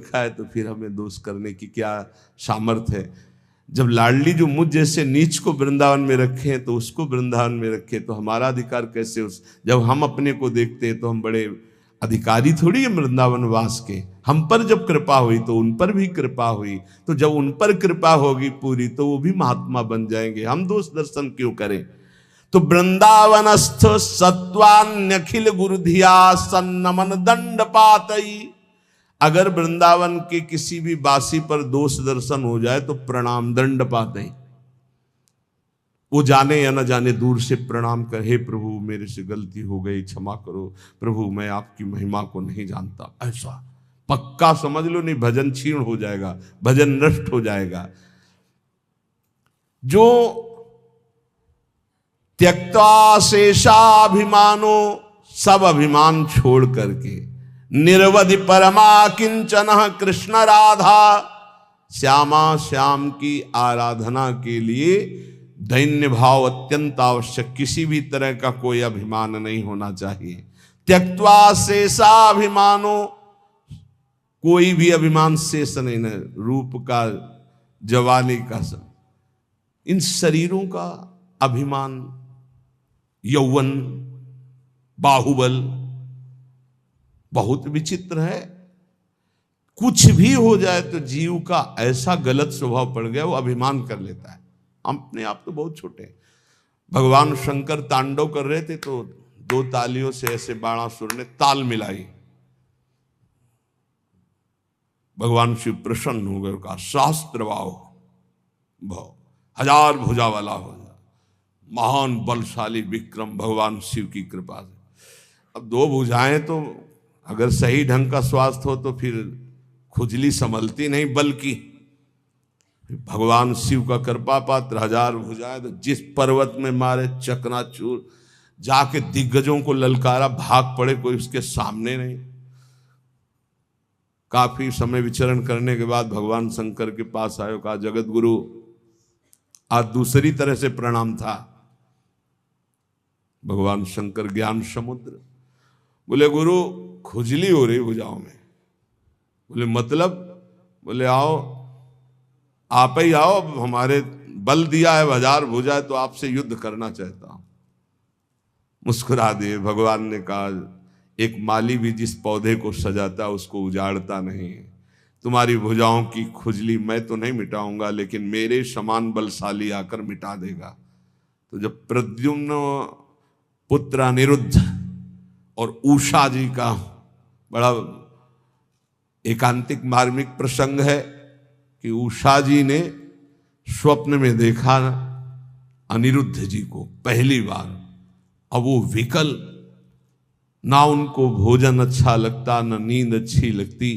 रखा है तो फिर हमें दोष करने की क्या सामर्थ्य है। जब लाडली जो मुझ जैसे नीच को वृंदावन में रखे हैं तो उसको वृंदावन में रखे, तो हमारा अधिकार कैसे जब हम अपने को देखते हैं तो हम बड़े अधिकारी थोड़ी है वृंदावन वास के। हम पर जब कृपा हुई तो उन पर भी कृपा हुई, तो जब उन पर कृपा होगी पूरी तो वो भी महात्मा बन जाएंगे, हम दोष दर्शन क्यों करें। तो वृंदावनस्थ सत्वान्यखिल गुरुधिया सन्नमन दंड पातई। अगर वृंदावन के किसी भी वासी पर दोष दर्शन हो जाए तो प्रणाम दंड पाते, वो जाने या न जाने दूर से प्रणाम कर, हे प्रभु मेरे से गलती हो गई, क्षमा करो प्रभु, मैं आपकी महिमा को नहीं जानता। ऐसा पक्का समझ लो, नहीं भजन क्षीण हो जाएगा, भजन नष्ट हो जाएगा। जो त्यक्ता शेषाभिमानो, सब अभिमान छोड़ करके निर्वधि परमा किंचन कृष्ण राधा, श्यामा श्याम की आराधना के लिए दैन्य भाव अत्यंत आवश्यक। किसी भी तरह का कोई अभिमान नहीं होना चाहिए। त्यक्त्वा शेषाभिमानो, कोई भी अभिमान शेष नहीं है, रूप का, जवानी का, इन शरीरों का अभिमान, यौवन, बाहुबल बहुत विचित्र है। कुछ भी हो जाए तो जीव का ऐसा गलत स्वभाव पड़ गया, वो अभिमान कर लेता है। हम अपने आप तो बहुत छोटे हैं। भगवान शंकर तांडव कर रहे थे तो दो तालियों से ऐसे बाणासुर ने ताल मिलाई, भगवान शिव प्रसन्न हो गए, कहा शास्त्र भाव हजार भुजा वाला हो जा, महान बलशाली विक्रम भगवान शिव की कृपा से। अब दो भुजाएं तो अगर सही ढंग का स्वास्थ्य हो तो फिर खुजली संभलती नहीं, बल्कि भगवान शिव का कृपा पात्र हजार भुजाएं, तो जिस पर्वत में मारे चकनाचूर, जाके दिग्गजों को ललकारा, भाग पड़े, कोई उसके सामने नहीं। काफी समय विचरण करने के बाद भगवान शंकर के पास आयो, कहा जगत गुरु, आज दूसरी तरह से प्रणाम था। भगवान शंकर ज्ञान समुद्र, बोले गुरु खुजली हो रही भुजाओं में। बोले मतलब? बोले आओ, आप ही आओ, अब हमारे बल दिया है, हजार भुजा है, तो आपसे युद्ध करना चाहता हूं। मुस्कुरा दिए। भगवान ने कहा एक माली भी जिस पौधे को सजाता उसको उजाड़ता नहीं है। तुम्हारी भुजाओं की खुजली मैं तो नहीं मिटाऊंगा, लेकिन मेरे समान बलशाली आकर मिटा देगा। तो जब प्रद्युम्न पुत्र अनिरुद्ध और उषा जी का बड़ा एकांतिक मार्मिक प्रसंग है कि उषा जी ने स्वप्न में देखा अनिरुद्ध जी को पहली बार। अब वो विकल, ना उनको भोजन अच्छा लगता, ना नींद अच्छी लगती।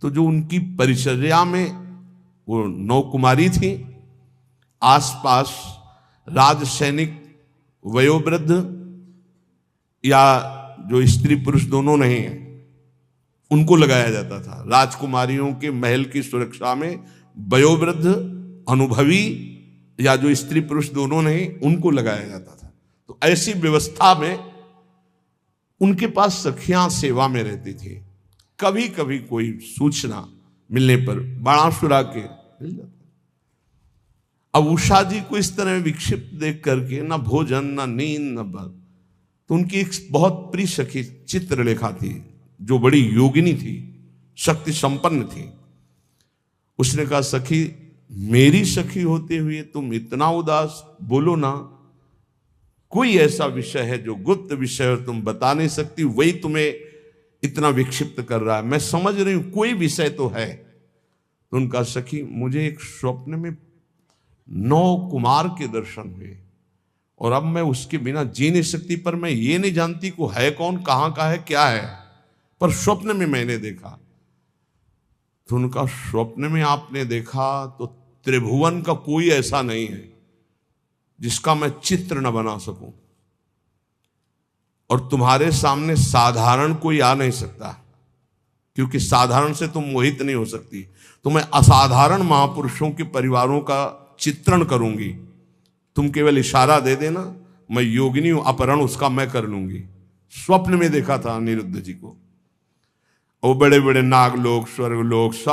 तो जो उनकी परिचर्या में वो 9 कुमारी थी, आसपास राज सैनिक वयोवृद्ध या जो स्त्री पुरुष दोनों नहीं है, उनको लगाया जाता था। राजकुमारियों के महल की सुरक्षा में वयोवृद्ध, अनुभवी या जो स्त्री पुरुष दोनों नहीं, उनको लगाया जाता था। तो ऐसी व्यवस्था में उनके पास सखियां सेवा में रहती थी। कभी कभी कोई सूचना मिलने पर बाणासुरा के मिल जाता। अब उषा जी को इस तरह विक्षिप्त देख करके ना भोजन, ना नींद, न बल, तो उनकी एक बहुत प्रिय सखी चित्रलेखा थी, जो बड़ी योगिनी थी, शक्ति संपन्न थी। उसने कहा सखी, मेरी सखी होते हुए तुम इतना उदास, बोलो ना, कोई ऐसा विषय है जो गुप्त विषय और तुम बता नहीं सकती, वही तुम्हें इतना विक्षिप्त कर रहा है। मैं समझ रही हूं कोई विषय तो है। तो उनका सखी, मुझे एक स्वप्न में 9 कुमार के दर्शन हुए और अब मैं उसके बिना जी नहीं सकती, पर मैं ये नहीं जानती को है कौन, कहाँ का है, क्या है, पर स्वप्न में मैंने देखा। तो उनका स्वप्न में आपने देखा तो त्रिभुवन का कोई ऐसा नहीं है जिसका मैं चित्र न बना सकूं, और तुम्हारे सामने साधारण कोई आ नहीं सकता, क्योंकि साधारण से तुम मोहित नहीं हो सकती। तो मैं असाधारण महापुरुषों के परिवारों का चित्रण करूंगी, तुम केवल इशारा दे देना, मैं योगिनी हूं, अपहरण उसका मैं कर लूंगी। स्वप्न में देखा था अनिरुद्ध जी को। वो बड़े बड़े नाग लोग, स्वर्ग लोग, सब